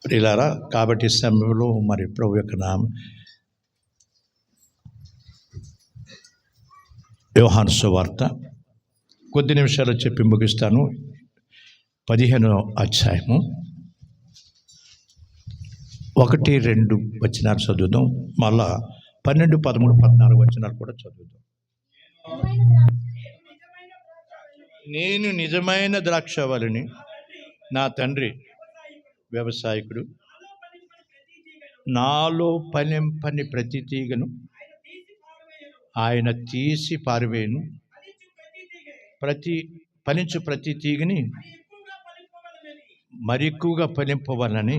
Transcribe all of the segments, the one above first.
ప్రియులారా, కాబట్టి సమయంలో మరి ప్రభు యొక్క నామం యోహాను సువార్త కొద్ది నిమిషాలు చెప్పి ముగిస్తాను. 15వ అధ్యాయము 1-2 వచనాలు చదువుదాం. మళ్ళా 12, 13, 14 వచనాలు కూడా చదువుదాం. నేను నిజమైన ద్రాక్షవల్లిని, నా తండ్రి వ్యవసాయకుడు. నాలో ఫలింపని ప్రతి తీగను ఆయన తీసి పారివేయును. ఫలించు ప్రతి తీగని మరి ఎక్కువగా ఫలింపవాలని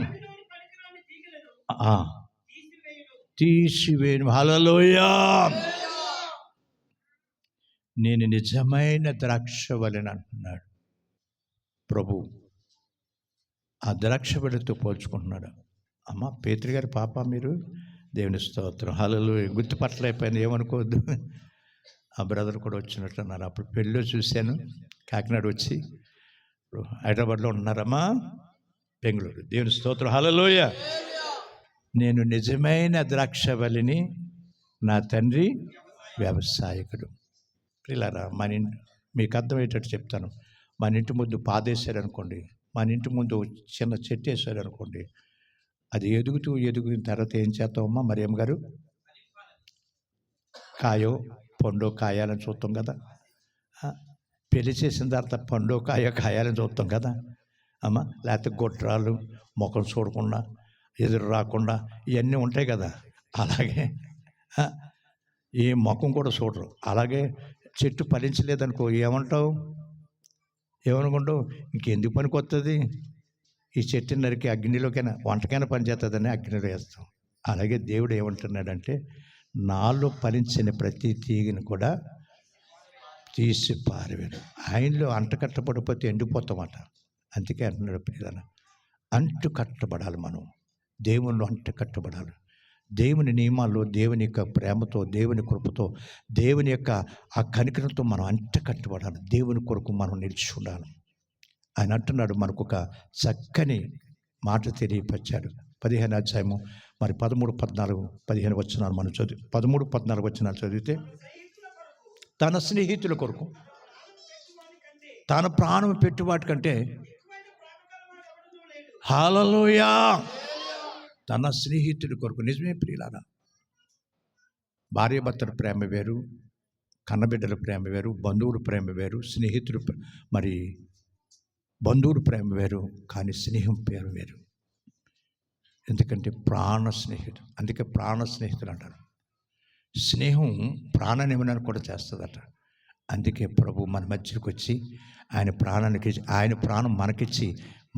తీసివేయను. హల్లెలూయా. నేను నిజమైన ద్రాక్షవల్లిని అంటున్నాడు ప్రభు. ఆ ద్రాక్షవల్లితో పోల్చుకుంటున్నాడు. అమ్మ పేతురు గారి పాప మీరు, దేవుని స్తోత్రం. హల్లెలూయా. గుర్తుపట్టలేకపోయినా ఏమనుకోవద్దు. ఆ బ్రదర్ కూడా వచ్చినట్టున్నారు. అప్పుడు పెళ్ళిలో చూశాను, కాకినాడ వచ్చి హైదరాబాద్లో ఉన్నారమ్మా, బెంగళూరు. దేవుని స్తోత్రం. హల్లెలూయా. నేను నిజమైన ద్రాక్షవల్లిని, నా తండ్రి వ్యవసాయకుడు. పిల్లరా, మీకు అర్థమయ్యేటట్టు చెప్తాను. మన ఇంటి ముందు పాదేశారనుకోండి, మన ఇంటి ముందు చిన్న చెట్టు వేసారనుకోండి, అది ఎదుగుతున్న తర్వాత ఏం చేస్తామమ్మా మరియమ్మ గారు? కాయో పండో కాయాలని చూస్తాం కదా. పెళ్లి చేసిన తర్వాత పండో కాయో కాయాలని చూస్తాం కదా అమ్మ. లేకపోతే గొడ్రాలు ముఖం చూడకుండా, ఎదురు రాకుండా ఇవన్నీ ఉంటాయి కదా. అలాగే ఈ ముఖం కూడా చూడరు. అలాగే చెట్టు ఫలించలేదనుకో ఏమనుకుంటావు? ఇంకెందుకు పనికి వస్తుంది? ఈ చెట్టు నరికి అగ్నిలోకైనా వంటకైనా పనిచేస్తుందని అగ్నిలో వేస్తాం. అలాగే దేవుడు ఏమంటున్నాడంటే, నాలో ఫలించిన ప్రతి తీగని కూడా తీసి పారవేను. ఆయనలో అంటకట్టబడిపోతే ఎండిపోతామట. అందుకే అంటున్నాడు పిల్లలు, అంటు కట్టబడాలి. మనం దేవునిలో అంటు కట్టబడాలి. దేవుని నియమాల్లో, దేవుని యొక్క ప్రేమతో, దేవుని కృపతో, దేవుని యొక్క ఆ కనికరంతో మనం అంట కట్టబడాలి. దేవుని కొరకు మనం నిలిచి ఉండాలి. ఆయన అంటున్నాడు, మనకు ఒక చక్కని మాట తెలియపరిచాడు. 15వ అధ్యాయము మరి 13, 14, 15 వచనాలు మనం 13, 14 వచనాలు చదివితే, తన స్నేహితుల కొరకు తన ప్రాణం పెట్టువాటి కంటే, హల్లెలూయా, తన స్నేహితుడి కొరకు. నిజమే ప్రియులారా, భార్యాభర్తల ప్రేమ వేరు, కన్నబిడ్డల ప్రేమ వేరు, బంధువుల ప్రేమ వేరు, స్నేహితులు మరి బంధువుల ప్రేమ వేరు, కానీ స్నేహం పేరు వేరు. ఎందుకంటే ప్రాణ స్నేహితుడు. అందుకే ప్రాణ స్నేహితుడు అంటారు. స్నేహం ప్రాణ నియమనాన్ని కూడా చేస్తుందట. అందుకే ప్రభు మన మధ్యలోకి వచ్చి ఆయన ప్రాణం మనకిచ్చి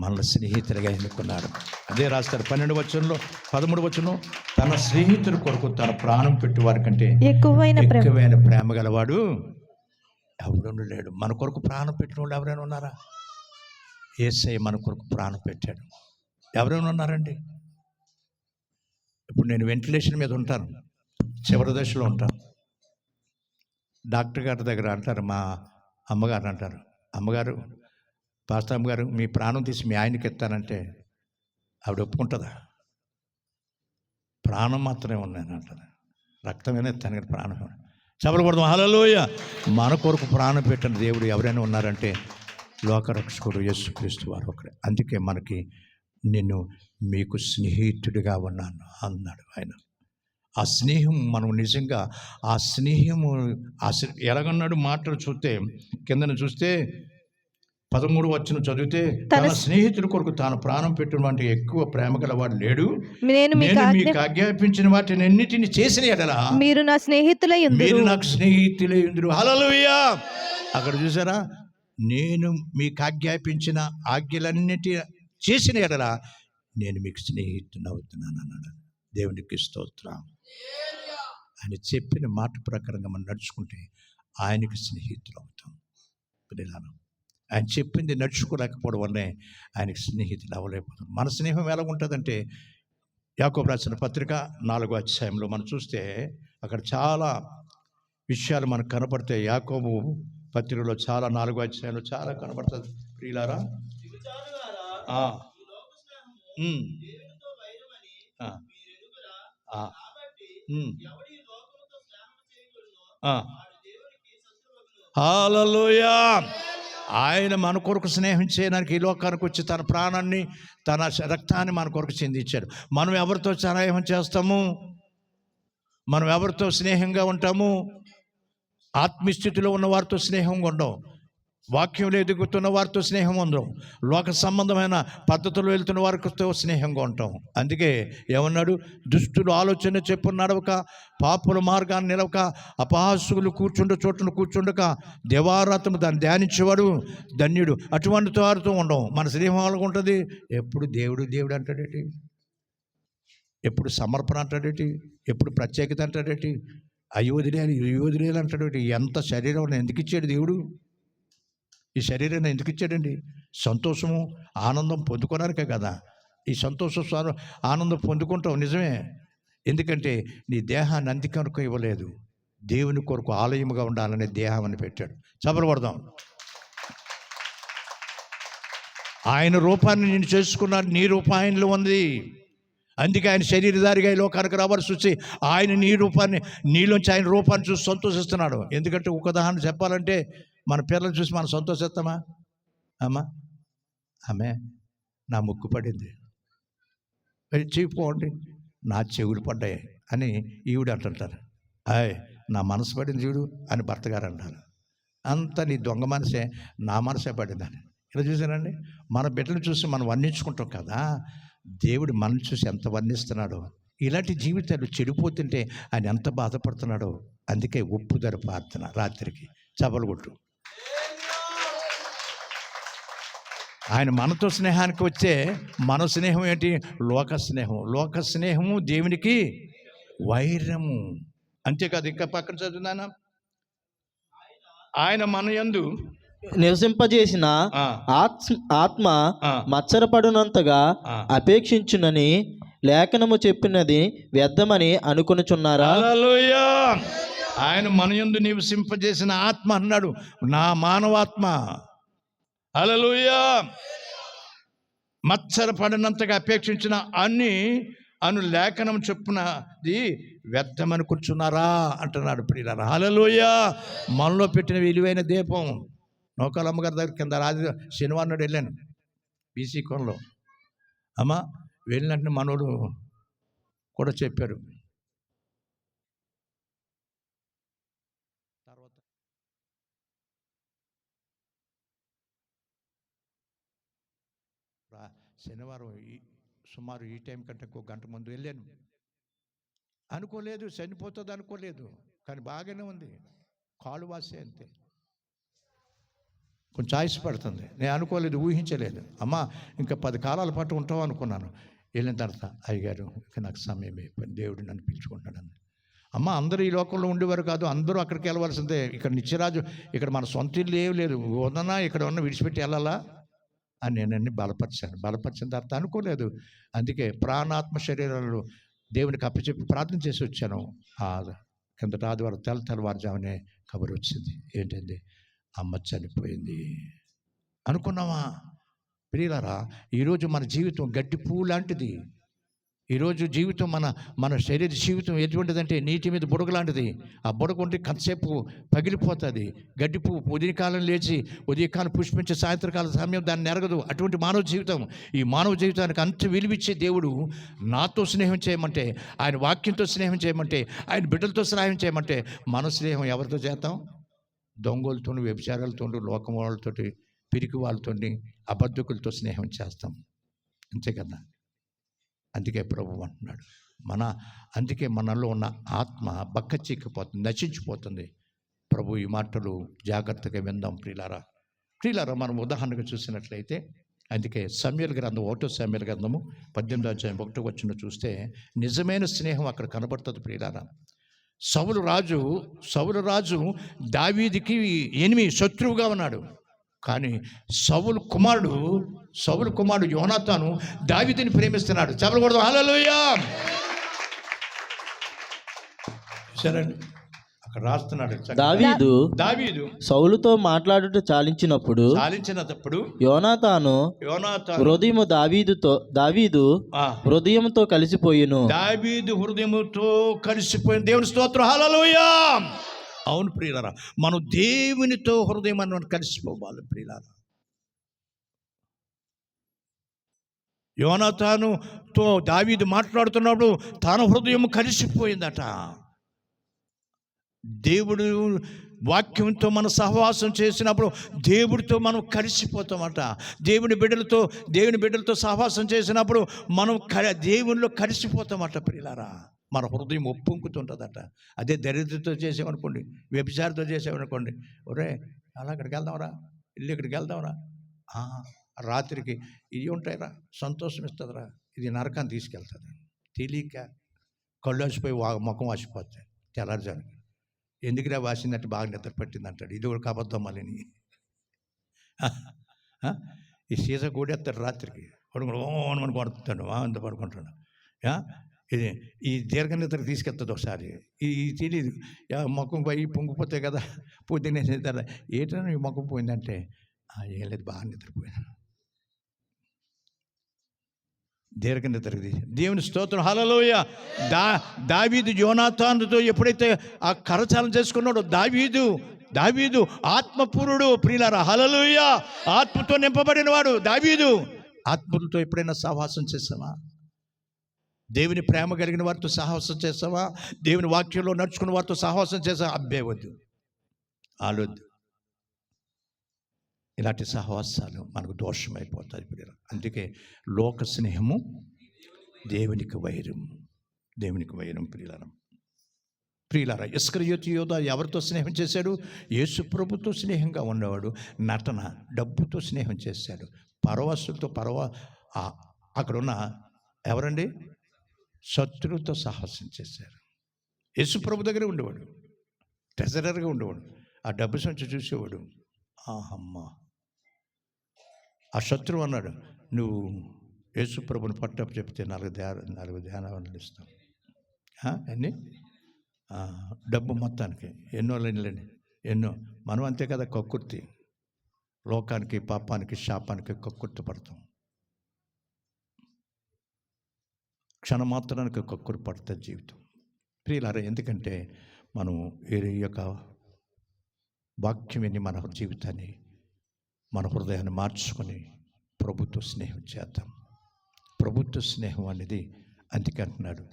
మనల్ని స్నేహితులుగా ఎన్నుకున్నాడు. అదే రాస్తారు 12వ వచనంలో, 13వ వచనం, తన స్నేహితుల కొరకు తన ప్రాణం పెట్టువారి కంటే ఎక్కువైన ప్రేమ గలవాడు ఎవడూ లేడు. మన కొరకు ప్రాణం పెట్టిన వాళ్ళు ఎవరైనా ఉన్నారా? యేసయ్య మన కొరకు ప్రాణం పెట్టాడు. ఎవరైనా ఉన్నారండి? ఇప్పుడు నేను వెంటిలేషన్ మీద ఉంటాను, చివరి దశలో ఉంటాను. డాక్టర్ గారి దగ్గర అంటారు, మా అమ్మగారు అంటారు, అమ్మగారు, పాస్టర్ అమ్మగారు, మీ ప్రాణం తీసి మీ ఆయనకి ఎత్తానంటే ఆవిడ ఒప్పుకుంటుందా? ప్రాణం మాత్రమే ఉన్నాను అంటారు. రక్తమైనా ఎత్తాను కానీ ప్రాణం చెప్పకూడదు. హల్లెలూయా. మన కొరకు ప్రాణం పెట్టిన దేవుడు ఎవరైనా ఉన్నారంటే లోకరక్షకుడు యేసుక్రీస్తు వారు ఒకరే. అందుకే మనకి నేను మీకు స్నేహితుడిగా ఉన్నాను అన్నాడు ఆయన. ఆ స్నేహం మనం నిజంగా ఆ స్నేహము ఎలాగన్నాడు మాటలు చూస్తే, కిందను చూస్తే 13వ వచనం చదివితే, తన స్నేహితుడి కొరకు తాను ప్రాణం పెట్టినటువంటి ఎక్కువ ప్రేమ గలవాడు లేడు. నేను మీకు ఆజ్ఞాపించిన వాటిని అన్నిటిని చేసిన ఎడల మీరు నా స్నేహితులై ఉందురు. మీరు నాకు స్నేహితులై ఉందురు. హల్లెలూయా. అక్కడ చూసారా, నేను మీకు ఆజ్ఞాపించిన ఆజ్ఞలన్నిటి చేసిన ఎడల నేను మీకు స్నేహితుని అవుతున్నాను అన్నాడు. దేవునికి స్తోత్రం. ఆయన చెప్పిన మాట ప్రకారంగా మనం నడుచుకుంటే ఆయనకి స్నేహితులు అవుతాం. ఆయన చెప్పింది నడుచుకోలేకపోవడం వల్లే ఆయనకి స్నేహితులు అవ్వలేకపోతాం. మన స్నేహం ఎలా ఉంటుందంటే, యాకోబు రాసిన పత్రిక 4వ అధ్యాయంలో మనం చూస్తే అక్కడ చాలా విషయాలు మనకు కనపడతాయి. యాకోబు పత్రికలో చాలా 4వ అధ్యాయంలో చాలా కనపడుతుంది ప్రియులారా. ఉమ్, ఆ, ఆ, ఉమ్, ఆ. హల్లెలూయా. ఆయన మన కొరకు స్నేహం చేయడానికి ఈ లోకానికి వచ్చి తన ప్రాణాన్ని తన రక్తాన్ని మన కొరకు చెందించాడు. మనం ఎవరితో స్నేహం చేస్తాము? మనం ఎవరితో స్నేహంగా ఉంటాము? ఆత్మీయస్థితిలో ఉన్న వారితో స్నేహంగా ఉండవు, వాక్యంలో ఎదుగుతున్న వారితో స్నేహం ఉండవు, లోక సంబంధమైన పద్ధతులు వెళ్తున్న వారితో స్నేహంగా ఉంటాం. అందుకే ఏమన్నాడు? దుష్టులు ఆలోచన చెప్పులు నడవక, పాపుల మార్గాన్ని నిలవక, అపహాసుకులు చోటును కూర్చుండక, దేవారాత్రము దాన్ని ధ్యానించేవాడు ధన్యుడు. అటువంటి వారితో ఉండవు. మన స్నేహం వాళ్ళకు ఉంటుంది. ఎప్పుడు దేవుడు దేవుడు అంటాడేటి, ఎప్పుడు సమర్పణ అంటాడేటి, ఎప్పుడు ప్రత్యేకత అంటాడేటి, అయోధులేలు అంటాడేటి. ఎంత శరీరం ఎందుకు ఇచ్చాడు దేవుడు? ఈ శరీరాన్ని ఎందుకు ఇచ్చాడండి? సంతోషము ఆనందం పొందుకోవడానికే కదా. ఈ సంతోషం ఆనందం పొందుకుంటావు నిజమే, ఎందుకంటే నీ దేహాన్ని అందుకొరకు ఇవ్వలేదు, దేవుని కొరకు ఆలయముగా ఉండాలనే దేహం అని పెట్టాడు. చప్పట్లు కొడదాం. ఆయన రూపాన్ని నేను చేసుకున్నాడు, నీ రూపం ఆయనలో ఉంది. అందుకే ఆయన శరీరధారిగా ఈ లోకానికి రావాల్సి వచ్చి ఆయన నీ రూపాన్ని, నీలోంచి ఆయన రూపాన్ని చూసి సంతోషిస్తున్నాడు. ఎందుకంటే ఒక ఉదాహరణ చెప్పాలంటే, మన పిల్లలు చూసి మనం సంతోషిస్తామా? అమ్మా ఆమె నా ముక్కు పడింది, చెప్పుకోండి నా చెవులు పడ్డాయి అని ఈవిడ అంటుంటారు. నా మనసు పడింది చూడు అని భర్త గారు అంటారు. అంత నీ దొంగ మనసే, నా మనసే పడిందని. ఇలా చూసానండి, మన బిడ్డలు చూసి మనం వర్ణించుకుంటాం కదా, దేవుడు మనం చూసి ఎంత వర్ణిస్తున్నాడో. ఇలాంటి జీవితాలు చెడిపోతుంటే ఆయన ఎంత బాధపడుతున్నాడో. అందుకే ఒప్పుదర ప్రార్థన రాత్రికి చపలు కొట్టు. ఆయన మనతో స్నేహానికి వచ్చే మన స్నేహం ఏంటి? లోక స్నేహం. లోక స్నేహము దేవునికి వైరము. అంతేకాదు, ఇంకా పక్కన చదువుతాను, ఆయన మన యందు నివసింపజేసిన ఆత్మ మత్సరపడునంతగా అపేక్షించునని లేఖనము చెప్పినది వ్యర్థమని అనుకొనుచున్నారా? హల్లెలూయా. ఆయన మన యందు నివసింపజేసిన ఆత్మ అన్నాడు, నా మానవాత్మ. హల్లెలూయా. మత్సరపడినంతగా అపేక్షించిన అను లేఖనం చెప్పునది వ్యర్థమని కూర్చున్నారా అంటున్నాడు ప్రియులారా. హల్లెలూయా. మనలో పెట్టిన విలువైన దీపం. నౌకాలమ్మ గారి దగ్గర కింద శనివారం నాడు వెళ్ళాను, బీసీ కోనలో. అమ్మ వెళ్ళినట్టు మనోడు కూడా చెప్పారు. తర్వాత శనివారం సుమారు ఈ టైం కంటే ఇంకో గంట ముందు వెళ్ళాను. అనుకోలేదు చనిపోతుంది అనుకోలేదు, కానీ బాగానే ఉంది, కాలు వాసే అంతే, కొంచెం ఆయుష్ పడుతుంది. నేను అనుకోలేదు, ఊహించలేదు. అమ్మ ఇంకా 10 కాలాల పాటు ఉంటాం అనుకున్నాను. వెళ్ళిన తర్వాత అయ్యగారు ఇక నాకు సమయం అయిపోయింది, దేవుడు నన్ను పిలుచుకుంటాడని. అమ్మ అందరూ ఈ లోకంలో ఉండేవారు కాదు, అందరూ అక్కడికి వెళ్ళవలసిందే. ఇక్కడ నిత్యరాజు, ఇక్కడ మన సొంత ఇల్లు ఏమి లేదు, వదనా ఇక్కడ ఉన్న విడిచిపెట్టి వెళ్ళాలా అని నేను బలపరిచిన తర్వాత అనుకోలేదు. అందుకే ప్రాణాత్మ శరీరాలు దేవునికి అప్పచెప్పి ప్రార్థన చేసి వచ్చాను. కిందట ఆదివారం తెల్లవారుజామునే కబురు వచ్చింది. ఏంటండి? అమ్మ చనిపోయింది. అనుకున్నావా ప్రియులారా? ఈరోజు మన జీవితం గడ్డి పువ్వు లాంటిది. ఈరోజు జీవితం మన శరీర జీవితం ఎటువంటిదంటే నీటి మీద బుడగ లాంటిది. ఆ బుడగ ఉంటే కొంతసేపు పగిలిపోతుంది. గడ్డి పువ్వు ఉదయకాలం లేచి ఉదయకాలం పుష్పించే సాయంత్రకాల సమయం దాన్ని నెరగదు. అటువంటి మానవ జీవితం. ఈ మానవ జీవితానికి అంత విలువిచ్చే దేవుడు నాతో స్నేహం చేయమంటే, ఆయన వాక్యంతో స్నేహం చేయమంటే, ఆయన బిడ్డలతో స్నేహం చేయమంటే, మన స్నేహం ఎవరితో చేద్దాం? దొంగలతో, వ్యభిచారాలతో, లోకం వాళ్ళతోటి, పిరికి వాళ్ళతో, అబద్ధకులతో స్నేహం చేస్తాం. అంతే కదా. అందుకే ప్రభు అంటున్నాడు, అందుకే మనలో ఉన్న ఆత్మ బక్కచిక్కిపోతుంది, నశించిపోతుంది. ప్రభు ఈ మాటలు జాగ్రత్తగా విందాం ప్రియులారా. మనం ఉదాహరణగా చూసినట్లయితే, అందుకే సమూయేలు గ్రంథం 1వ సమూయేలు గ్రంథము 18వ అధ్యాయం 1వ వచనం చూస్తే నిజమైన స్నేహం అక్కడ కనబడుతుంది ప్రియులారా. సౌలు రాజు దావీదుకి శత్రువుగా ఉన్నాడు. కానీ సౌలు కుమారుడు యోనాతాను దావీదుని ప్రేమిస్తున్నాడు. చెప్పకూడదు. హల్లెలూయా. సరేండి, అక్కడ రాస్తున్నాడు దావీదు సౌలుతో మాట్లాడుట చాలించినప్పుడు యోనాతాను దావీదు హృదయముతో కలిసిపోయిను. దావీదు హృదయముతో కలిసిపోయిన దేవుని స్తోత్రం, హల్లెలూయా. అవును ప్రియులారా, మనం దేవునితో హృదయం మనం కలిసిపోవాలి ప్రియులారా. యోనాతానుతో దావీదు మాట్లాడుతున్నప్పుడు తన హృదయం కలిసిపోయిందట. దేవుడు వాక్యంతో మనం సహవాసం చేసినప్పుడు దేవుడితో మనం కలిసిపోతామట. దేవుని బిడ్డలతో సహవాసం చేసినప్పుడు మనం దేవునిలో కలిసిపోతామట ప్రియులారా. మన హృదయం ఒప్పుకుంటుంటుందట. అదే దరిద్రతో చేసామనుకోండి, వ్యభిచారితో చేసామనుకోండి, ఒరే అలా ఇక్కడికి వెళ్దాంరా, ఇక్కడికి వెళ్దాంరా, రాత్రికి ఇవి ఉంటాయిరా, సంతోషం ఇస్తుందిరా, ఇది నరకాన్ని తీసుకెళ్తుంది. తెలియక కళ్ళు వాసిపోయి ముఖం వాసిపోతాయి. తెల్లారుజానికి ఎందుకురా వాసిందంటే బాగా నిద్ర పట్టింది అంటాడు. ఇది ఒక అబద్ధం. మళ్ళీ ఈ సీస కూడేస్తాడు రాత్రికి, పడుకుని కొడుతాడు, అంత పడుకుంటాడు. ఇది ఈ దీర్ఘ నిద్ర తీసుకెళ్తుంది ఒకసారి. ఇది తెలియదు, ముఖం పోయి పొంగిపోతాయి కదా. పొద్దున్నే ఏంటన్నా ఈ ముఖం పోయిందంటే ఏం లేదు, బాగా నిద్రపోయాను. దీర్ఘ నిద్రది. దేవుని స్తోత్రం, హల్లెలూయా. దావీదు యోనాతానుతో ఎప్పుడైతే ఆ కరచాలన చేసుకున్నాడో, దావీదు ఆత్మపూరుడు ప్రియులారా, హల్లెలూయా. ఆత్మతో నింపబడిన వాడు దావీదు. ఆత్మలతో ఎప్పుడైనా సహవాసం చేస్తామా? దేవుని ప్రేమ కలిగిన వారితో సహవాసం చేస్తావా? దేవుని వాక్యంలో నడుచుకున్న వారితో సహవాసం చేస్తావా? అబ్బే వద్దు, ఆలొద్దు. ఇలాంటి సహవాసాలు మనకు దోషమైపోతాయి ప్రియులారా. అందుకే లోక స్నేహము దేవునికి వైరం ప్రియులారా. ఇస్కరియోతు యోధా ఎవరితో స్నేహం చేశాడు? యేసు ప్రభుతో స్నేహంగా ఉన్నవాడు. నటన, డబ్బుతో స్నేహం చేశాడు. పరవశులతో అక్కడున్న ఎవరండి? శత్రువుతో సాహసం చేశారు. యేసు ప్రభు దగ్గర ఉండేవాడు, ట్రెజరర్గా ఉండేవాడు. ఆ డబ్బు సంచి చూసేవాడు. అమ్మా, ఆ శత్రువు అన్నాడు, నువ్వు యేసు ప్రభుని పట్టపు చెప్తే 4 ధ్యానాలు ఇస్తాం. అన్నీ డబ్బు మొత్తానికి ఎన్నో. మనం అంతే కదా, కక్కుర్తి. లోకానికి, పాపానికి, శాపానికి కక్కుర్తి పడతాం. క్షణమాత్రానికి కక్కుర్తి పడుతుంది జీవితం ప్రియులారా. ఎందుకంటే మనం ఈ యొక్క వాక్యం విని మన జీవితాన్ని, మన హృదయాన్ని మార్చుకొని ప్రభుత్వ స్నేహం చేద్దాం. ప్రభుత్వ స్నేహం అనేది అందుకే అంటున్నాడు,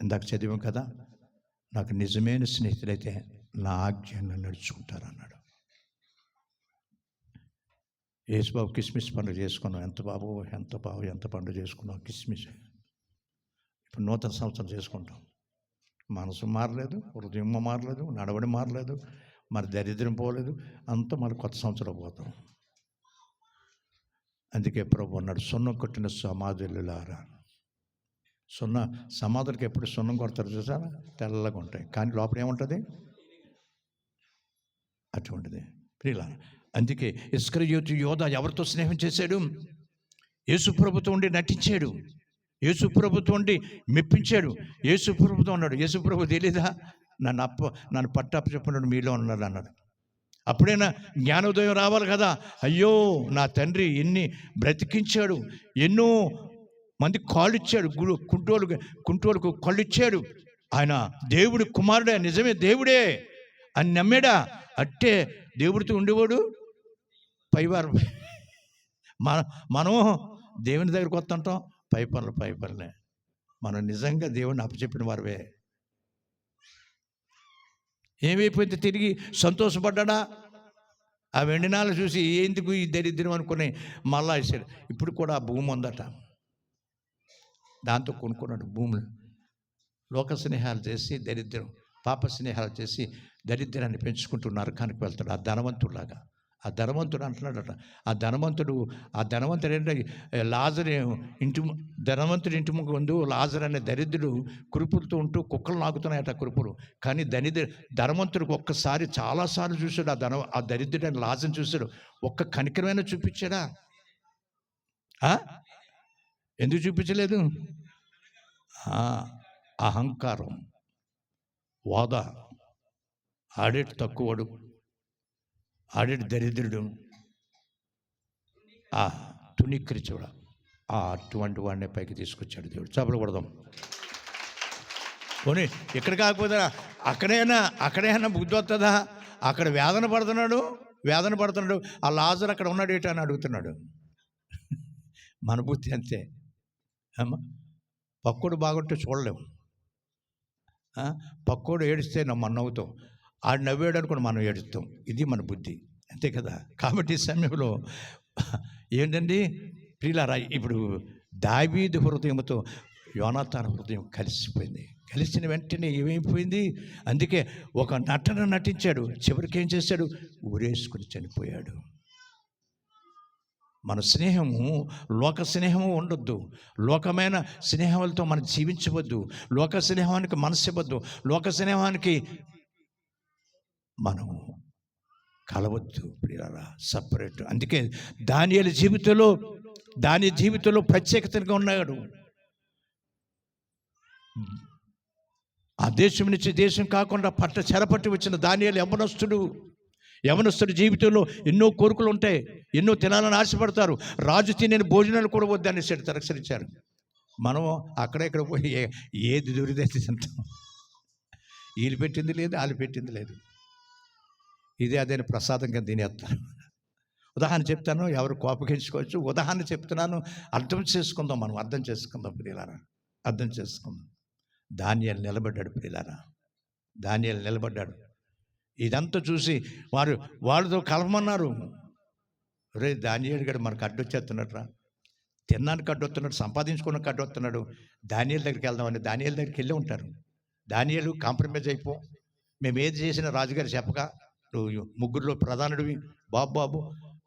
ఇందాక చదివాం కదా, నాకు నిజమైన స్నేహితులైతే నా ఆజ్ఞను నడుచుకుంటారు అన్నాడు. యేసుబాబు కిస్మిస్ పండుగ చేసుకున్నాం. ఎంత పండుగ చేసుకున్నాం కిస్మిస్. ఇప్పుడు నూతన సంవత్సరం చేసుకుంటాం. మనసు మారలేదు, హృదయం మారలేదు, నడవడి మారలేదు, మరి దరిద్రం పోలేదు, అంతా మరి కొత్త సంవత్సరం పోతాం. అందుకే ప్రభు అన్నాడు, సున్నం కొట్టిన సమాధులారా. సమాధులకి ఎప్పుడు సున్నం కొడతారు చూసారా? తెల్లగా ఉంటాయి, కానీ లోపల ఏముంటుంది? అటువంటిది ప్రియులారా. అందుకే ఇస్కరియోతు యోధా ఎవరితో స్నేహం చేశాడు? యేసు ప్రభుతో ఉండి నటించాడు, యేసు ప్రభుతో ఉండి మెప్పించాడు. యేసు ప్రభుతో అన్నాడు, యేసు ప్రభు తెలీదా నన్ను పట్టాపు చెప్పినాడు మీలో ఉన్నాడు అన్నాడు. అప్పుడైనా జ్ఞానోదయం రావాలి కదా. అయ్యో, నా తండ్రి ఎన్ని బ్రతికించాడు, ఎన్నో మంది కాళ్ళు ఇచ్చాడు, కుంటోలకు కళ్ళు ఇచ్చాడు. ఆయన దేవుడి కుమారుడే, నిజమే దేవుడే అని నమ్మాడా? అట్టే దేవుడితో ఉండేవాడు. పైవారు మనం దేవుని దగ్గరకు వస్తుంటాం, పై పనులే. మనం నిజంగా దేవుడిని అప్పచెప్పిన వారివే. ఏమైపోయింది? తిరిగి సంతోషపడ్డా? ఆ వెండినాలు చూసి ఎందుకు ఈ దరిద్రం అనుకుని మళ్ళా వేసాడు. ఇప్పుడు కూడా ఆ భూమి ఉందట, దాంతో కొనుక్కున్నాడు భూములు. లోక స్నేహాలు చేసి దరిద్రం, పాప స్నేహాలు చేసి దరిద్రాన్ని పెంచుకుంటూ నరకానికి వెళ్తాడు. ఆ ధనవంతుడిలాగా. ఆ ధనవంతుడు అంటున్నాడట, ఆ ధనవంతుడు ఏంటంటే ధనవంతుడి ఇంటి ముందు లాజర్ అనే దరిద్రుడు కురుపులతో ఉంటూ కుక్కలు నాకుతున్నాయట కురుపులు. కానీ ధనవంతుడికి ఒక్కసారి చాలాసార్లు చూశాడు ఆ దరిద్రుడు అని లాజర్ని చూశాడు. ఒక్క కనికరమైనా చూపించాడా? ఎందుకు చూపించలేదు? అహంకారం. హోదా, ఆడేటి తక్కువడు, ఆడేటి దరిద్రుడు, తుణీకరించడా అటువంటి వాడిని పైకి తీసుకొచ్చాడు దేవుడు. చప్పలు కొడదాం. పోనీ ఇక్కడ కాకపోతే అక్కడైనా బుద్ధి వస్తుందా? అక్కడ వేదన పడుతున్నాడు. ఆ లాజరు అక్కడ ఉన్నాడు ఏంటి అని అడుగుతున్నాడు. మన బుద్ధి అంతే అమ్మ. పక్కోడు బాగుంటే చూడలేము. పక్కోడు ఏడిస్తే మనం నవ్వుతాం, ఆడు నవ్వాడు అనుకోండి మనం ఏడుస్తాం. ఇది మన బుద్ధి, అంతే కదా. కాబట్టి ఈ సమయంలో ఏంటండి ప్రియులారా, ఇప్పుడు దావీదు హృదయంతో యోనాతాను హృదయం కలిసిపోయింది. కలిసిన వెంటనే ఏమైపోయింది? అందుకే ఒక నటన నటించాడు, చివరికి ఏం చేశాడు? ఊరేసుకుని చనిపోయాడు. మన స్నేహము లోక స్నేహము ఉండొద్దు. లోకమైన స్నేహాలతో మనం జీవించవద్దు. లోక స్నేహానికి మనసు ఇవ్వద్దు. లోక స్నేహానికి మనం కలవద్దు ప్రియులారా, సపరేట్. అందుకే దానియేలు జీవితంలో ప్రత్యేకతగా ఉన్నాడు. ఆ దేశం నుంచి దేశం కాకుండా చెరపట్టి వచ్చిన దానియేలు యవనస్తుడు జీవితంలో ఎన్నో కోరికలు ఉంటాయి, ఎన్నో తినాలని ఆశపడతారు. రాజు తినే భోజనాలు కూడా వద్దని తిరస్కరించారు. మనం అక్కడెక్కడ పోయి ఏది దొరికితే తింటాం. వీళ్ళు పెట్టింది లేదు, వాళ్ళు పెట్టింది లేదు, అదే ప్రసాదంగా తినేస్తారు. ఉదాహరణ చెప్తాను, ఎవరు కోపగించుకోవచ్చు. ఉదాహరణ చెప్తున్నాను, అర్థం చేసుకుందాం ప్రియులారా, అర్థం చేసుకుందాం. దానియేలు నిలబడ్డాడు ప్రియులారా, దానియేలు నిలబడ్డాడు. ఇదంతా చూసి వాళ్ళతో కలవమన్నారు. రే దానియేలు గడు మనకు అడ్డొచ్చేస్తున్నట్రా, తిన్నానికి అడ్డొస్తున్నాడు, సంపాదించుకున్నానికి అడ్డొస్తున్నాడు. దానియేలు దగ్గరికి వెళ్దామని దానియేలు దగ్గరికి వెళ్ళి ఉంటారు. దానియేలు కాంప్రమైజ్ అయిపో, మేము ఏది చేసినా రాజుగారు చెప్పక, నువ్వు ముగ్గురులో ప్రధానుడివి, బాబు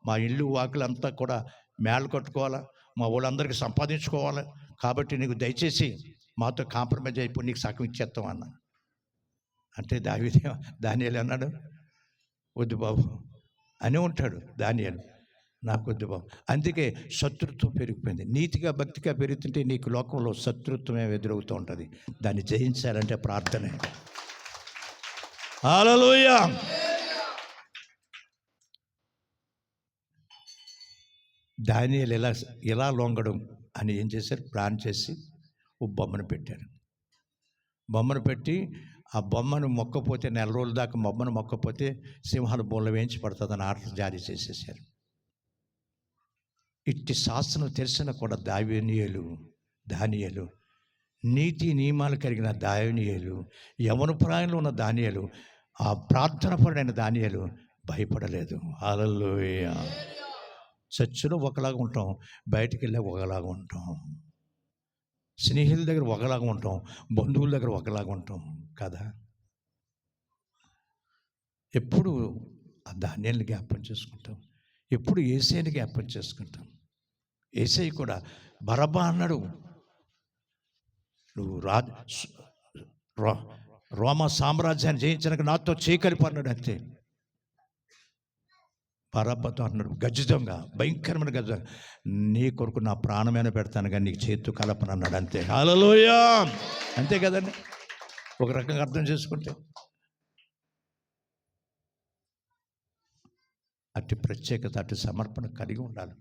మా ఇల్లు వాకులంతా కూడా మేళ కట్టుకోవాలా, మా వాళ్ళందరికీ సంపాదించుకోవాలి, కాబట్టి నీకు దయచేసి మాతో కాంప్రమైజ్ అయిపోయి నీకు సగం ఇచ్చేస్తాం అన్న. అంటే దానియేలు అన్నాడు, వద్దు బాబు అని ఉంటాడు దానియేలు, నాకు వద్దు బాబు. అందుకే శత్రుత్వం పెరిగిపోయింది. నీతిగా భక్తిగా పెరుగుతుంటే నీకు లోకంలో శత్రుత్వమే ఎదురవుతూ ఉంటుంది. దాన్ని జయించాలంటే ప్రార్థనే. హల్లెలూయా. దానియేలు ఎలా లొంగడం అని ఏం చేశారు? ప్లాన్ చేసి ఓ బొమ్మను పెట్టారు. బొమ్మను పెట్టి ఆ బొమ్మను మొక్కపోతే, నెల రోజుల దాకా బొమ్మను మొక్కపోతే సింహాల బోన్లో వేయించి పడుతుందని ఆర్డర్ జారీ చేసేసారు. ఇట్టి శాస్త్రం తెలిసిన కూడా దానియేలు నీతి నియమాలు కలిగిన దానియేలు, యవన ప్రాయంలో ఉన్న దానియేలు, ఆ ప్రార్థన పరుడైన దానియేలు భయపడలేదు. హల్లెలూయా. చర్చిలో ఒకలాగా ఉంటాం, బయటికి వెళ్ళి ఒకలాగా ఉంటాం, స్నేహితుల దగ్గర ఒకలాగా ఉంటాం, బంధువుల దగ్గర ఒకలాగా ఉంటాం కదా. ఎప్పుడు ఆ దానియేలుని జ్ఞాపకం చేసుకుంటాం, ఎప్పుడు యేసయ్యని జ్ఞాపకం చేసుకుంటాం. యేసయ్య కూడా బరబ్బా అన్నాడు, నువ్వు రోమా సామ్రాజ్యాన్ని జయించడానికి నాతో చేయకలిపి అన్నాడు. అంతే. బరబ్బతో అన్నాడు, గజ్జితంగా, భయంకరమైన గజ్జం, నీ కొరకు నా ప్రాణమైన పెడతాను కానీ నీకు చేతు కలపను అన్నాడు. అంతే. హల్లెలూయా. అంతే కదండి, ఒక రకంగా అర్థం చేసుకుంటే. అటు ప్రత్యేకత, అటు సమర్పణ కలిగి ఉండాలి.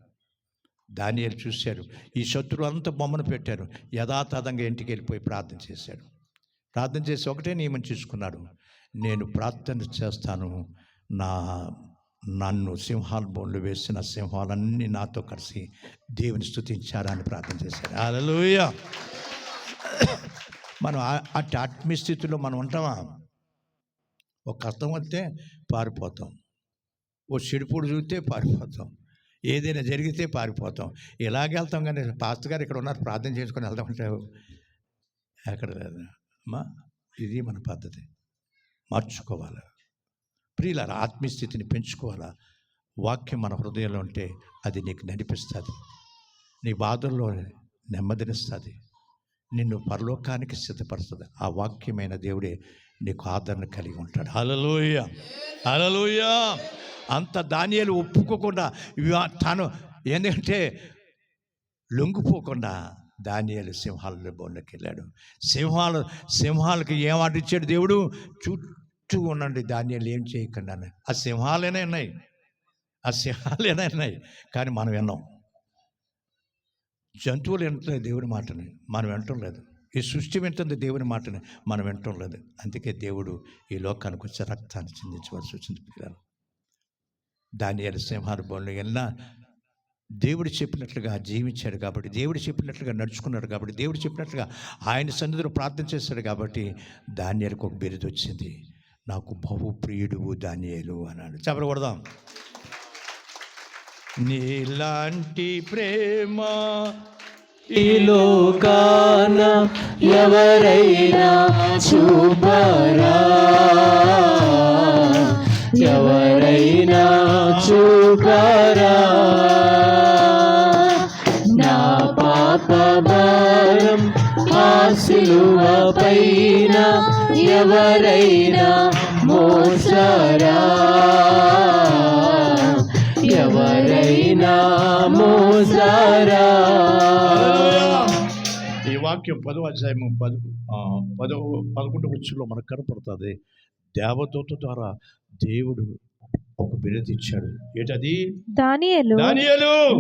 దానియేలు చూశారు, ఈ శత్రువు అంతా బొమ్మను పెట్టారు, యథాతథంగా ఇంటికి వెళ్ళిపోయి ప్రార్థన చేశాడు. ప్రార్థన చేసి ఒకటే నియమం చూసుకున్నాడు, నేను ప్రార్థన చేస్తాను, నన్ను సింహాల బోన్లు వేసిన సింహాలన్నీ నాతో కలిసి దేవుని స్తుతించారని ప్రార్థన చేశారు. హల్లెలూయా. మనం అట్టి ఆత్మీయ స్థితిలో మనం ఉంటామా? ఒక కష్టం వస్తే పారిపోతాం, ఓ చెడుపుడు చూస్తే పారిపోతాం, ఏదైనా జరిగితే పారిపోతాం, ఇలాగే వెళ్తాం. కానీ పాస్టర్ గారు ఇక్కడ ఉన్నారు, ప్రార్థన చేసుకొని వెళ్దామంటే ఎక్కడ లేదు అమ్మా. ఇది మన పద్ధతి, మార్చుకోవాలి ప్రియులారా. ఆత్మీయ స్థితిని పెంచుకోవాలా. వాక్యం మన హృదయంలో ఉంటే అది నీకు నడిపిస్తుంది, నీ బాధల్లో నెమ్మదినిస్తుంది, నిన్ను పరలోకానికి సిద్ధపరుస్తుంది. ఆ వాక్యమైన దేవుడే నీకు ఆదరణ కలిగి ఉంటాడు. హల్లెలూయా. హల్లెలూయా. అంత దానియేలు ఒప్పుకోకుండా తాను ఏంటంటే లొంగిపోకుండా దానియేలు సింహాల బోన్లోకి వెళ్ళాడు. సింహాలకి ఏం ఆర్డర్ ఇచ్చాడు దేవుడు? చుట్టూ ఉండండి, దానియేలు ఏం చేయకండి అని. ఆ సింహాలైనా ఉన్నాయి, కానీ మనం విన్నాం. జంతువులు వింటలేదు దేవుని మాటని, మనం వింటం లేదు. ఈ సృష్టి వింటుంది దేవుని మాటని, మనం వింటం లేదు. అందుకే దేవుడు ఈ లోకానికి వచ్చే రక్తాన్ని చిందించవలసి వచ్చింది. పిల్లలు, దానియేలు సింహాల బోన్లో వెళ్ళినా దేవుడు చెప్పినట్లుగా జీవించాడు కాబట్టి, దేవుడు చెప్పినట్లుగా నడుచుకున్నాడు కాబట్టి, దేవుడు చెప్పినట్లుగా ఆయన సన్నిధిలో ప్రార్థన చేశాడు కాబట్టి దానియేలుకు ఒక బిరుదు వచ్చింది. నాకు బహు ప్రియుడు దానియేలు అన్నాడు. చెప్పలు కొడదాం. నీలాంటి ప్రేమ ఈ లోకాన ఎవరైనా చూపరా, ఎవరైనా చూపరా. నా పాప భారం ఆ సిలువ పైన ఎవరైనా మోసరా, ఎవరైనా మోసరా. ఈ వాక్యం 10వ అధ్యాయము 11వ వచనంలో మనకు కనపడుతుంది. దేవదూత ద్వారా దేవుడు ఒక బిరుదు ఇచ్చాడు. ఏంటది? దానియేలు,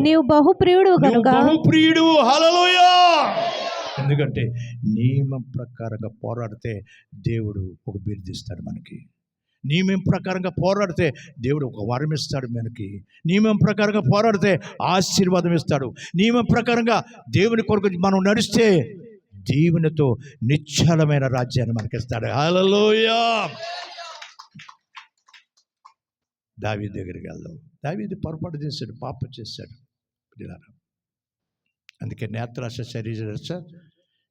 నీవు బహుప్రియుడు కనుక. బహుప్రియుడు. హల్లెలూయా. ఎందుకంటే నియమం ప్రకారంగా పోరాడితే దేవుడు ఒక బిరుదు ఇస్తాడు మనకి. నియమం ప్రకారంగా పోరాడితే దేవుడు ఒక వరం ఇస్తాడు మనకి. నియమం ప్రకారంగా పోరాడితే ఆశీర్వాదం ఇస్తాడు. నియమం ప్రకారంగా దేవుని కొరకు మనం నడిస్తే దేవునితో నిశ్చలమైన రాజ్యాన్ని మనకి ఇస్తాడు. హల్లెలూయా. దావీదు దగ్గరికి వెళ్దాం. దావీదు పొరపాటు చేశాడు, పాపం చేశాడు. అందుకే నేత్రాశ శరీరశ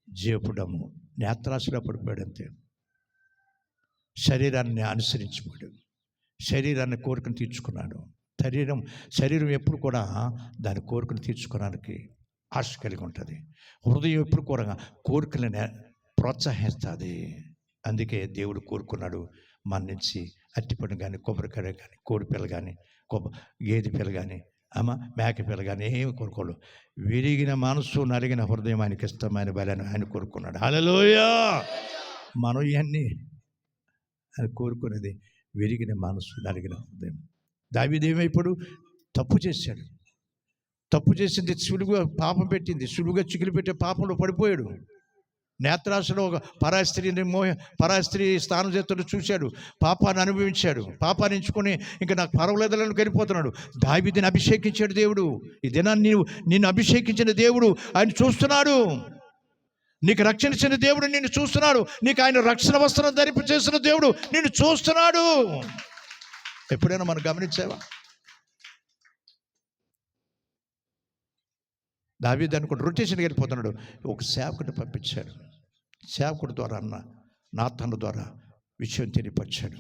జీవపుడము. నేత్రాశలో పడిపోయాడు అంతే. శరీరాన్ని అనుసరించిపోయాడు, శరీరాన్ని కోరికను తీర్చుకున్నాడు. శరీరం ఎప్పుడు కూడా దాని కోరికను తీర్చుకోవడానికి ఆశ కలిగి ఉంటుంది. హృదయం ఎప్పుడు కూడా కోరికలను ప్రోత్సహిస్తుంది. అందుకే దేవుడు కోరుకున్నాడు మన నుంచి అట్టిపండు కానీ, కొబ్బరికాయ కానీ, కోడిపిల్ల కానీ, గేదె పిల్ల కానీ, మేక పిల్ల కానీ ఏమి కోరుకోడు. విరిగిన మనసు, నలిగిన హృదయం ఆయనకి ఇష్టమైన బలని ఆయన కోరుకున్నాడు. హల్లెలూయా. మనం ఇవన్నీ ఆయన కోరుకునేది విరిగిన మనసు, నలిగిన హృదయం. దావీదు ఏమైపోయాడు? తప్పు చేశాడు. తప్పు చేసింది సులువుగా పాపం పెట్టింది, సులువుగా చిగులు పెట్టే పాపంలో పడిపోయాడు. నేత్రాశలో ఒక పరాయి స్త్రీ స్థానం చేతులు చూశాడు, పాపాన్ని అనుభవించాడు. పాపాన్ని ఎంచుకొని ఇంకా నాకు పర్వాలేదని వెళ్ళిపోతున్నాడు. దావీదుని అభిషేకించాడు దేవుడు. ఈ దినాన్ని నిన్ను అభిషేకించిన దేవుడు ఆయన చూస్తున్నాడు. నీకు రక్షణ ఇచ్చిన దేవుడు నిన్ను చూస్తున్నాడు. నీకు ఆయన రక్షణ వస్త్రం ధరింప చేసిన దేవుడు నిన్ను చూస్తున్నాడు. ఎప్పుడైనా మనం గమనించావా? దావీదు అనుకుంటే రొటేషన్కి వెళ్ళిపోతున్నాడు. ఒక సేవకుడిని పంపించాడు. సేవకుడి ద్వారా నాతాను ద్వారా విషయం తెలియపరిచాడు.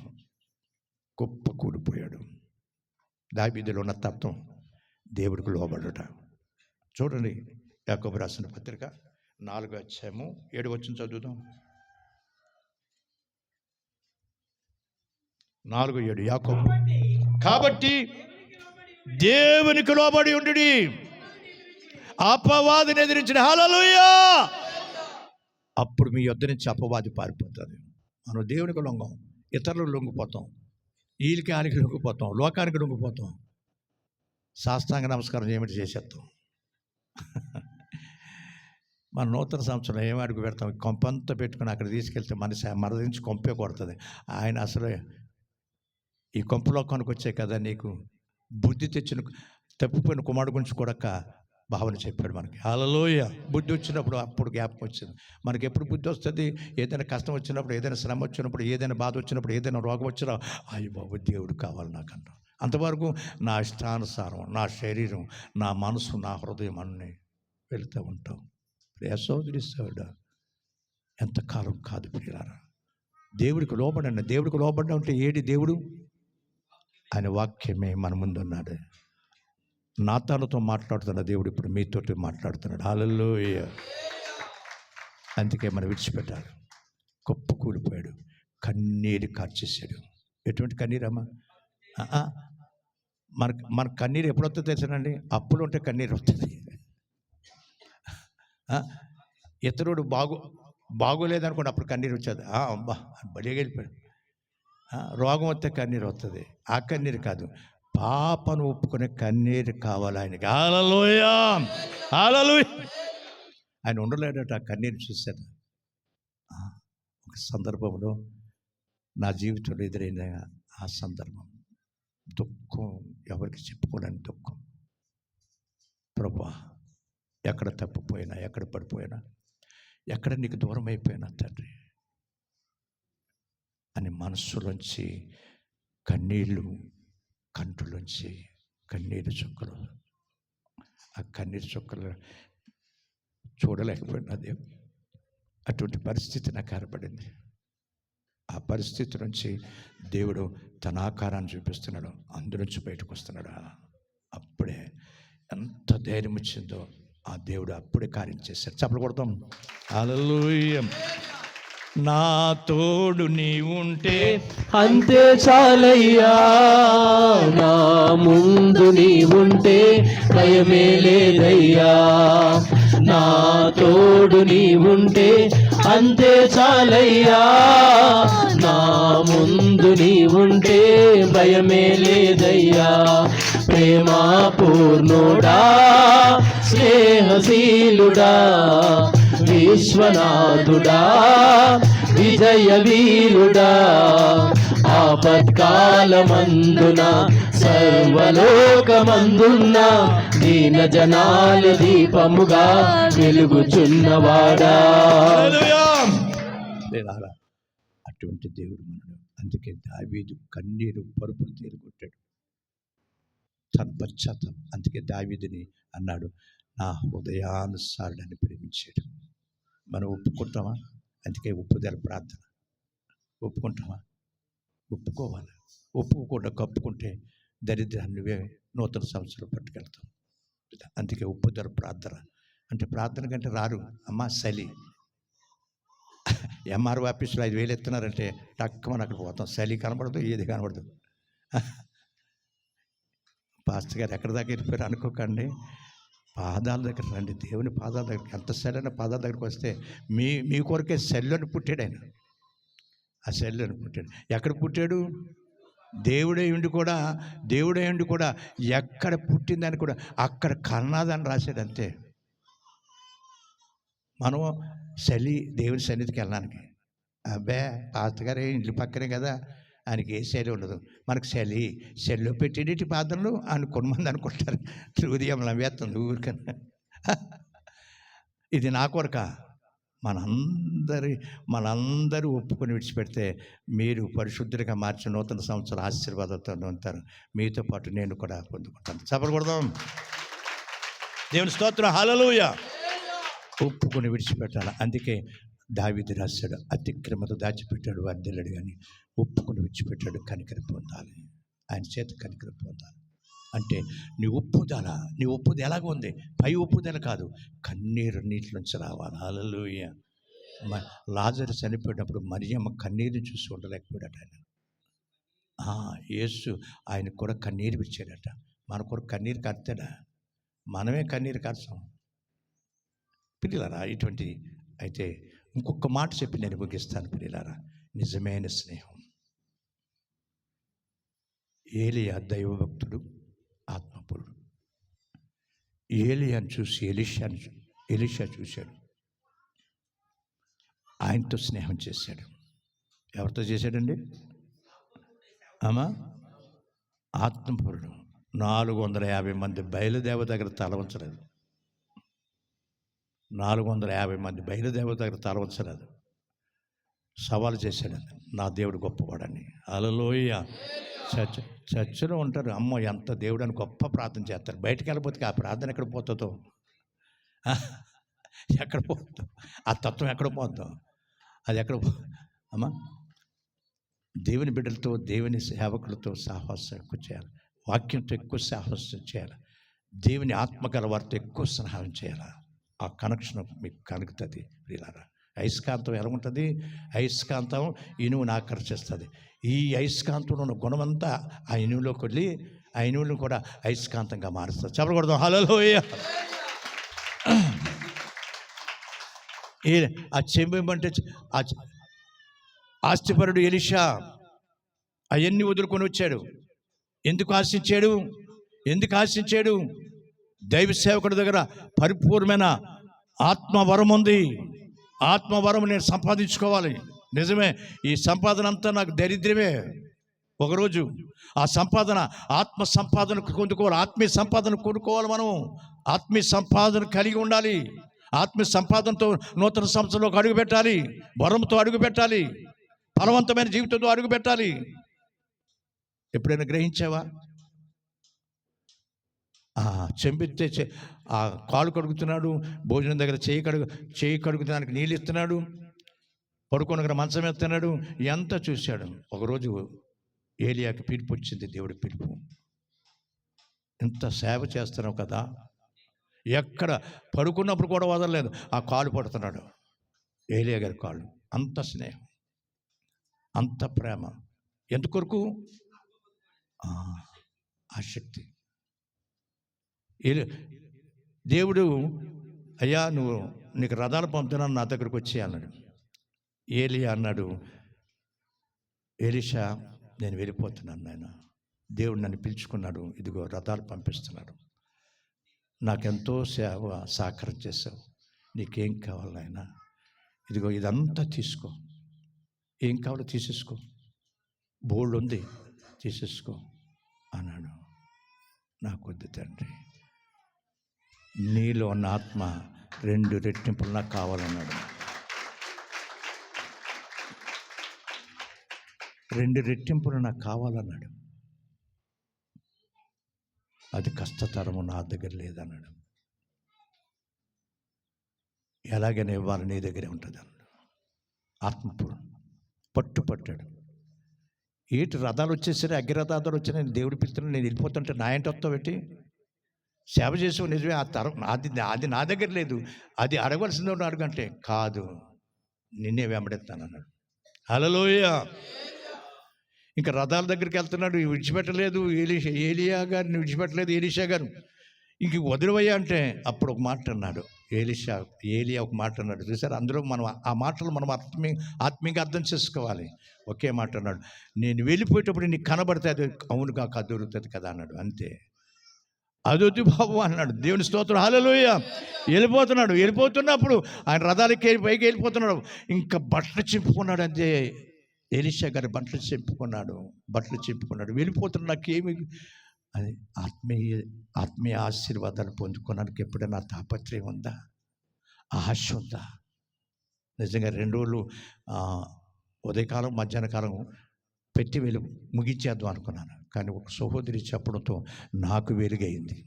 గొప్ప కూలిపోయాడు. దావీదులో ఉన్న తత్వం దేవుడికి లోబడుట. చూడండి, యాకోబు రాసిన పత్రిక 4వ అధ్యాయము 7వ వచనం చదువుదాం. 4:7 యాకోబు. కాబట్టి దేవునికి లోబడి ఉండుడి, అపవాదిని ఎదిరించిన. హల్లెలూయా. అప్పుడు మీ యొద్ద నుంచి అపవాది పారిపోతుంది. మనం దేవునికి లొంగం, ఇతరులకు లొంగిపోతాం, వీళ్ళకి ఆనికి లొంగిపోతాం, లోకానికి లొంగిపోతాం. సాష్టాంగ నమస్కారం ఏమిటి చేసేస్తాం. మన నూతన సంవత్సరం ఏమి అడుగు పెడతాం? కొంపంతా పెట్టుకుని అక్కడ తీసుకెళ్తే మన నుంచి కొంపే కొడుతుంది. ఆయన అసలు ఈ కొంపలోకానికి వచ్చే కదా నీకు బుద్ధి తెచ్చిన తప్పిపోయిన కుమారుడు గురించి కూడా భావన చెప్పాడు మనకి. హల్లెలూయా. బుద్ధి వచ్చినప్పుడు అప్పుడు జ్ఞాపకం వచ్చింది. మనకి ఎప్పుడు బుద్ధి వస్తుంది? ఏదైనా కష్టం వచ్చినప్పుడు, ఏదైనా శ్రమ వచ్చినప్పుడు, ఏదైనా బాధ వచ్చినప్పుడు, ఏదైనా రోగం వచ్చినా అయ్య బాబు దేవుడు కావాలి నాకన్నా. అంతవరకు నా ఇష్టానుసారం, నా శరీరం, నా మనసు, నా హృదయం అన్నీ వెళుతూ ఉంటాం. సోదరిస్తాడు ఎంతకాలం కాదు ప్రియులారా. దేవుడికి లోబడండి. దేవుడికి లోబడి ఉంటే ఏడి దేవుడు? ఆయన వాక్యమే మన ముందున్నాడు. నాతానుతో మాట్లాడుతున్న దేవుడు ఇప్పుడు మీతోటి మాట్లాడుతున్నాడు. హల్లెలూయా. అందుకే మనం విడిచిపెట్టాలి. గొప్ప కూలిపోయాడు, కన్నీరు కార్చేసాడు. ఎటువంటి కన్నీరమ్మా? మన కన్నీరు ఎప్పుడు వస్తుందో తెలుసానండి? అప్పులు ఉంటే కన్నీరు వస్తుంది. ఇతరుడు బాగోలేదనుకోండి, అప్పుడు కన్నీరు వచ్చేది. అబ్బా బలిగా వెళ్ళిపోయాడు. రోగం వస్తే కన్నీరు వస్తుంది. ఆ కన్నీరు కాదు, పాపను ఒప్పుకునే కన్నీరు కావాలి ఆయనకి. హల్లెలూయా, హల్లెలూయా. ఆయన ఉండలేడట ఆ కన్నీరు చూశాడు. ఒక సందర్భంలో నా జీవితంలో ఎదురైన ఆ సందర్భం, దుఃఖం, ఎవరికి చెప్పుకోలేని దుఃఖం. ప్రభువా, ఎక్కడ తప్పిపోయినా, ఎక్కడ పడిపోయినా, ఎక్కడ నీకు దూరం అయిపోయినా తండ్రి అని మనస్సులోంచి కన్నీళ్ళు, కంటులోంచి కన్నీరు చుక్కలు, ఆ కన్నీరు చుక్కలు చూడలేకపోయినా దేవుడు. అటువంటి పరిస్థితి నాకు ఏర్పడింది. ఆ పరిస్థితి నుంచి దేవుడు తన ఆకారాన్ని చూపిస్తున్నాడు, అందునుంచి బయటకు వస్తున్నాడు. అప్పుడే ఎంత ధైర్యం ఇచ్చిందో ఆ దేవుడు అప్పుడే కార్యం చేశాడు. చప్పట్లు కొడతాం. హల్లెలూయా. నా తోడు నీవుంటే అంతే చాలయ్యా, నా ముందు నీవుంటే భయమే లేదయ్యా. నా తోడు నీవుంటే అంతే చాలయ్యా, నా ముందు నీవుంటే భయమే లేదయ్యా. ప్రేమా పూర్ణుడా, స్నేహశీలుడా, విశ్వనాథుడా, విజయ వీరుడా, ఆపత్కాలమందున సర్వలోకమందున్న దీన జనాల దీపముగా వెలుగుచున్నవాడా. అటువంటి దేవుడు మనడు. అందుకే దావీదు కన్నీరు పరుపులు తీరుకొట్టాడు, తన పశ్చాత్తాపం. అందుకే దావీదుని అన్నాడు, నా హృదయానుసారుడని ప్రేమించాడు. మనం ఒప్పుకుంటామా? అందుకే ఒప్పుదల ప్రార్థన. ఒప్పుకుంటామా? ఒప్పుకోవాలి. ఒప్పుకోకుండా కప్పుకుంటే దరిద్రాన్ని నువ్వే నూతన సంవత్సరం పట్టుకెళ్తాం. అందుకే ఒప్పుదల ప్రార్థన. అంటే ప్రార్థన కంటే రారు అమ్మ చలి. ఎంఆర్ఓ ఆఫీసులో 5,000 ఎత్తున్నారంటే టక్కుమని అక్కడ పోతాం. చలి కనబడదు, ఏది కనబడదు. పాస్టర్ గారు ఎక్కడి దాకా వెళ్ళిపోయారు అనుకోకండి. పాదాల దగ్గర రండి, దేవుని పాదాల దగ్గర. ఎంత సెల్లని పాదాల దగ్గరికి వస్తే మీ కొరకే సెల్లని పుట్టాడు ఆయన. ఆ సెల్లని పుట్టాడు. ఎక్కడ పుట్టాడు? దేవుడే ఉండి కూడా ఎక్కడ పుట్టిందని కూడా అక్కడ కన్నాదని రాశాడు. అంతే. మనం చలి దేవుని సన్నిధికి వెళ్ళడానికి, అబ్బే పాస్టర్ గారు ఇంటి పక్కనే కదా, ఆయనకి ఏ శైలి ఉండదు. మనకు శైలిలో పెట్టేటి పాత్రలు అని కొంతమంది అనుకుంటారు. హృదయంలో వేస్తుంది ఊరికన్నా. ఇది నా కొరక. మనందరూ ఒప్పుకొని విడిచిపెడితే మీరు పరిశుద్ధుడిగా మార్చి నూతన సంవత్సరం ఆశీర్వాదంతో ఉంటారు. మీతో పాటు నేను కూడా పొందుకుంటాను. చప్పట్లు కొడదాం. దేవుని స్తోత్రం. హల్లెలూయా. ఒప్పుకొని విడిచిపెట్టాలి. అందుకే దావీదు రాశాడు, అతిక్రమతో దాచిపెట్టాడు వర్ధిల్లడు, కానీ ఒప్పుకొని విడిచిపెట్టాడు. కనికరం పొందాలి, ఆయన చేత కనికరం పొందాలి. అంటే నీ ఒప్పుదల ఎలాగ ఉంది? పై ఒప్పుదల కాదు, కన్నీరు నీటిలోంచి రావాలి. హల్లెలూయా. లాజరు చనిపోయినప్పుడు మరియమ్మ కన్నీరు చూసి ఉండలేకపోయాడట ఆయన. యేసు ఆయన కూడా కన్నీరు విడిచాడట. మన కూడా కన్నీరు కడతాడా? మనమే కన్నీరు కడతాం పిల్లలారా. ఇటువంటి అయితే ఇంకొక మాట చెప్పి నేను ముగిస్తాను పిల్లలారా. నిజమైన స్నేహం. ఏలియా దైవభక్తుడు, ఆత్మపూరుడు. ఏలియాను చూసి ఎలీషా చూశాడు, ఆయనతో స్నేహం చేశాడు. ఎవరితో చేశాడండి? ఆత్మపూరుడు. 450 మంది బయలుదేవ దగ్గర తల ఉంచలేదు. 450 మంది బయలుదేవ దగ్గర తల ఉంచలేదు. సవాలు చేశాడు, నా దేవుడు గొప్పవాడని. హల్లెలూయా. చర్చలో ఉంటారు, అమ్మో ఎంత దేవుడు అని గొప్ప ప్రార్థన చేస్తారు. బయటకు వెళ్ళిపోతే ఆ ప్రార్థన ఎక్కడ పోతుందో, ఎక్కడ పోతుందో, ఆ తత్వం ఎక్కడ పోతుందో, అది ఎక్కడ అమ్మా. దేవుని బిడ్డలతో, దేవుని సేవకులతో సహవాసం ఎక్కువ చేయాలి. వాక్యంతో ఎక్కువ సహవాసం చేయాలి. దేవుని ఆత్మగల వారితో ఎక్కువ స్నేహం చేయాలి. ఆ కనెక్షన్ మీకు కలుగుతుంది వీళ్ళారా. అయస్కాంతం ఎలా ఉంటుంది? అయస్కాంతం ఇనువును ఆకర్షిస్తుంది. ఈ అయస్కాంతంలో ఉన్న గుణమంతా ఆ ఇనువులోకి వెళ్ళి ఆ ఇనువులను కూడా అయస్కాంతంగా మారుస్తుంది. చెప్పకూడదు. హల్లెలూయా. ఏ ఆ చెంబేమంటే ఆ ఆస్తిపరుడు ఎలీషా అవన్నీ వదులుకొని వచ్చాడు. ఎందుకు ఆశించాడు? దైవ సేవకుడి దగ్గర పరిపూర్ణమైన ఆత్మవరం ఉంది. ఆత్మవరం నేను సంపాదించుకోవాలి. నిజమే, ఈ సంపాదన అంతా నాకు దరిద్రమే. ఒకరోజు ఆ సంపాదన, ఆత్మ సంపాదన కొనుక్కోవాలి, ఆత్మీయ సంపాదన కొనుక్కోవాలి. మనం ఆత్మీయ సంపాదన కలిగి ఉండాలి. ఆత్మీయ సంపాదనతో నూతన సంవత్సరంలోకి అడుగు పెట్టాలి. వరంతో అడుగు పెట్టాలి. ఫలవంతమైన జీవితంతో అడుగు పెట్టాలి. ఎప్పుడైనా గ్రహించావా? చెంబెత్తే ఆ కాలు కడుగుతున్నాడు, భోజనం దగ్గర చేయి కడుగుతానికి నీళ్ళు ఇస్తున్నాడు, పడుకోనగర మంచం ఎత్తున్నాడు, ఎంత చూశాడు. ఒకరోజు ఏలియాకి పిలుపు వచ్చింది, దేవుడి పిలుపు. ఇంత సేవ చేస్తున్నావు కదా, ఎక్కడ పడుకున్నప్పుడు కూడా వదలలేదు. ఆ కాలు పడుతున్నాడు, ఏలియా గారి కాళ్ళు. అంత స్నేహం, అంత ప్రేమ. ఎందుకొరకు? ఆసక్తి. దేవుడు, అయ్యా నీకు రథాలు పంపుతున్నాను, నా దగ్గరకు వచ్చి అన్నాడు. ఏలియా అన్నాడు, ఎలీషా నేను వెళ్ళిపోతున్నాను నాయన, దేవుడు నన్ను పిలుచుకున్నాడు, ఇదిగో రథాలు పంపిస్తున్నాడు, నాకెంతో సేవ సహకారం చేశావు, నీకేం కావాలి నాయన, ఇదిగో ఇదంతా తీసుకో, ఏం కావాలో తీసేసుకో, బోల్డ్ ఉంది తీసేసుకో అన్నాడు. నాకు వద్దు తండ్రి, నీలో ఉన్న ఆత్మ 2 రెట్టింపులు నాకు కావాలన్నాడు. 2 రెట్టింపులు నాకు కావాలన్నాడు. అది కష్టతరము, నా దగ్గర లేదన్నాడు. ఎలాగైనా ఇవ్వాలి, నీ దగ్గరే ఉంటుంది అన్నాడు. ఆత్మపూర్ణ పట్టాడు. ఏటి రథాలు వచ్చేసరి, అగ్గిరథాలు వచ్చి నేను దేవుడి పిలుస్తున్నాను, నేను వెళ్ళిపోతుంటే నా ఏంటి వస్తావు పెట్టి సేవ చేసావు. నిజమే, ఆ తరం అది నా దగ్గర లేదు, అది అడగవలసిందో అడుగంటే కాదు, నిన్నే వెంబడెత్తానన్నాడు. హల్లెలూయా. ఇంకా రథాల దగ్గరికి వెళ్తున్నాడు, విడిచిపెట్టలేదు. ఏలియా గారిని విడిచిపెట్టలేదు ఎలీషా గారు. ఇంక వదిలివయ్యా అంటే అప్పుడు ఒక మాట అన్నాడు ఏలియా ఒక మాట అన్నాడు. చూసారు, అందులో మనం ఆ మాటలు మనం ఆత్మీయంగా అర్థం చేసుకోవాలి. ఒకే మాట అన్నాడు, నేను వెళ్ళిపోయేటప్పుడు నీకు కనబడితే అది అవును కాక దొరుకుతుంది కదా అన్నాడు. అంతే, అదొద్దు బాబు అన్నాడు. దేవుని స్తోత్రం, హల్లెలూయా. వెళ్ళిపోతున్నప్పుడు ఆయన రథాలకి పైకి వెళ్ళిపోతున్నాడు. ఇంకా బట్టలు చింపుకున్నాడు. అంతే, ఎలీషా గారి బట్టలు చింపుకున్నాడు. వెళ్ళిపోతున్నాడు. నాకేమి అది ఆత్మీయ ఆశీర్వాదాలు పొందుకోవడానికి ఎప్పుడైనా తాపత్రయం ఉందా, ఆశ ఉందా? నిజంగా 2 రోజులు ఉదయకాలం మధ్యాహ్న కాలం పెట్టి ముగించేద్దాం అనుకున్నాను. కానీ ఒక సహోదరి చెప్పడంతో నాకు వెలుగైంది.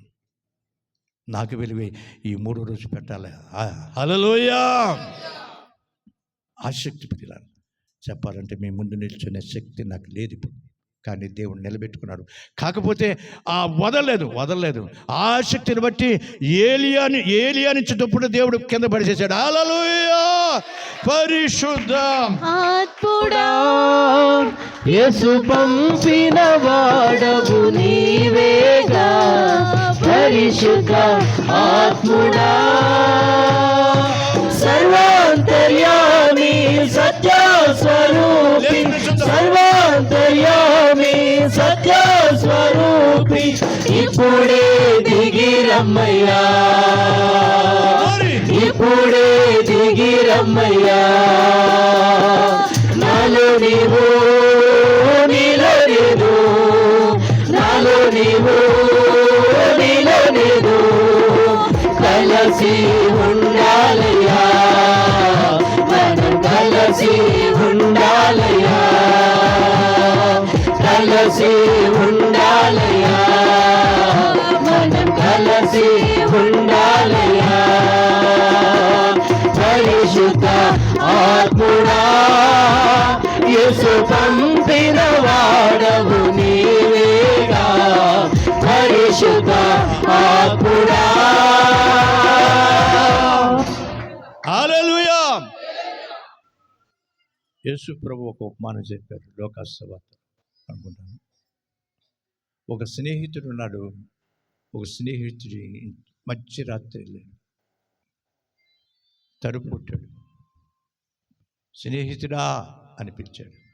ఈ 3వ రోజు పెట్టాలి. హల్లెలూయా. ఆసక్తి పిల్లలు చెప్పాలంటే మీ ముందు నిల్చునే శక్తి నాకు లేదు ఇప్పుడు, కానీ దేవుడు నిలబెట్టుకున్నాడు. కాకపోతే వదలలేదు. ఆ శక్తిని బట్టి ఏలియా నుంచి దుప్పుడు దేవుడు కింద పడిచేశాడు. హల్లెలూయా. పరిశుద్ధ ఆత్ముడా, యేసు పంపిన వాడవు నీవేగా, పరిశుద్ధ ఆత్ముడా, సర్వాంతర్యామి సత్య స్వరూపి, సర్వాంతర్యామి సత్య స్వరూపి, ఇప్పుడే దిగిరమ్మయ్యా, ఇప్పుడే దిగిరమ్మయ్యా. నాలో నీవు, నీలో నేను, నాలో నీవు, నీలో నేను, కలసి ఉండాలయ్యా, మనం కలసి ఉండాలయ్యా, కలసి ఉండాలయ్యా, మనం కలసి ఉండాలయ్యా. పరిశుద్ధ ఆత్ముడా, యేసు పంపిన వాడవు నీవేగా, పరిశుద్ధ ఆత్ముడా. హల్లెలూయా. యేసు ప్రభు ఒక ఉపమానం చెప్పారు, లోకాసువార్త అనుకుంటాను. ఒక స్నేహితుడు ఉన్నాడు. ఒక స్నేహితుడి మధ్యరాత్రి తలుపు కొట్టాడు. స్నేహితుడా అని పిలిచాడు.